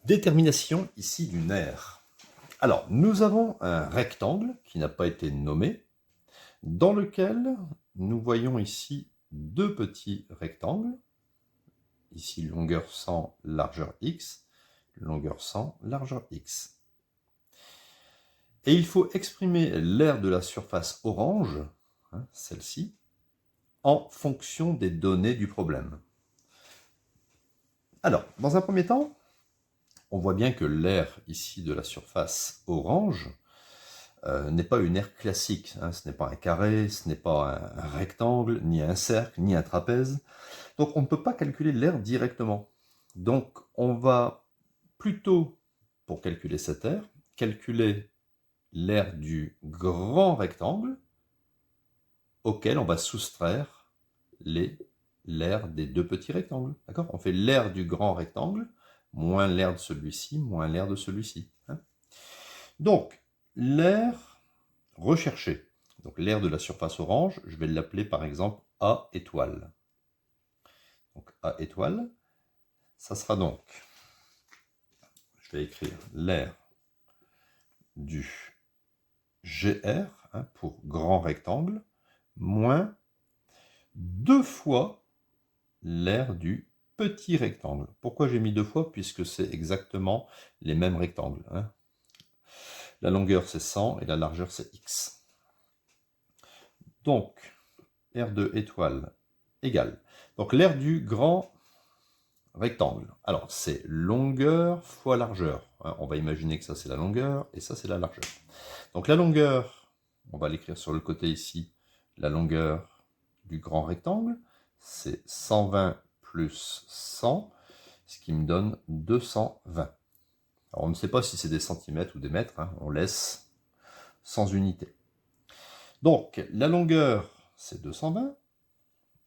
Détermination ici d'une aire. Alors, nous avons un rectangle qui n'a pas été nommé, dans lequel nous voyons ici deux petits rectangles, ici longueur 100, largeur x, longueur 100, largeur x. Et il faut exprimer l'aire de la surface orange, celle-ci, en fonction des données du problème. Alors, dans un premier temps, on voit bien que l'aire ici de la surface orange n'est pas une aire classique. Ce n'est pas un carré, ce n'est pas un rectangle, ni un cercle, ni un trapèze. Donc on ne peut pas calculer l'aire directement. Donc on va plutôt, pour calculer cette aire, calculer l'aire du grand rectangle auquel on va soustraire l'aire des deux petits rectangles. D'accord ? On fait l'aire du grand rectangle moins l'aire de celui-ci, moins l'aire de celui-ci. Donc, l'aire recherchée, donc l'aire de la surface orange, je vais l'appeler par exemple A étoile. Donc A étoile, ça sera donc, je vais écrire l'aire du GR, pour grand rectangle, moins 2 fois l'aire du petit rectangle. Pourquoi j'ai mis 2 fois? Puisque c'est exactement les mêmes rectangles. La longueur c'est 100 et la largeur c'est x. Donc, R2 étoile égale. Donc l'aire du grand rectangle. Alors, c'est longueur fois largeur. On va imaginer que ça c'est la longueur et ça c'est la largeur. Donc la longueur, on va l'écrire sur le côté ici, la longueur du grand rectangle, c'est 120 plus 100, ce qui me donne 220. Alors on ne sait pas si c'est des centimètres ou des mètres, on laisse sans unité. Donc la longueur, c'est 220,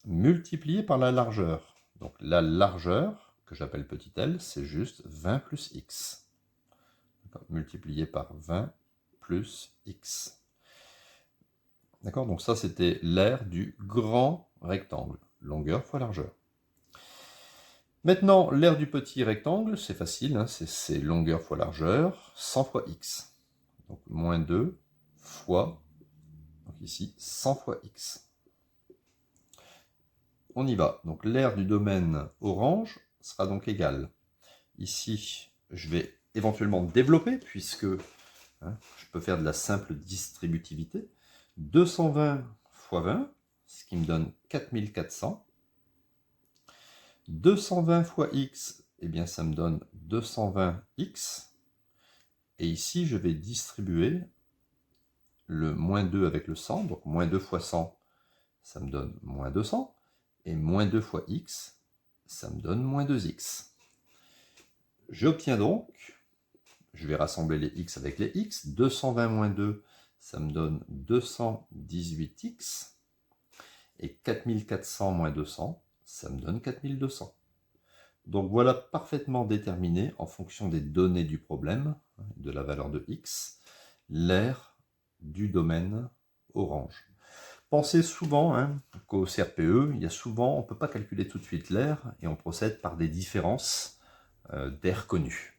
multiplié par la largeur. Donc la largeur, que j'appelle petit l, c'est juste 20 plus x. Multiplié par 20 plus x. D'accord? Donc ça, c'était l'aire du grand rectangle. Longueur fois largeur. Maintenant, l'aire du petit rectangle, c'est facile, c'est longueur fois largeur, 100 fois x. Donc moins 2 fois, donc ici, 100 fois x. On y va. Donc l'aire du domaine orange sera donc égale. Ici, je vais éventuellement développer, puisque je peux faire de la simple distributivité. 220 fois 20, ce qui me donne 4400. 220 fois x, eh bien ça me donne 220x. Et ici, je vais distribuer le moins 2 avec le 100. Donc moins 2 fois 100, ça me donne moins 200. Et moins 2 fois x, ça me donne moins 2x. J'obtiens donc, je vais rassembler les x avec les x. 220 moins 2, ça me donne 218x. Et 4400 moins 200, ça me donne 4200. Donc voilà parfaitement déterminé en fonction des données du problème, de la valeur de x, l'aire du domaine orange. Pensez souvent qu'au CRPE, il y a souvent, on ne peut pas calculer tout de suite l'aire et on procède par des différences d'aires connues.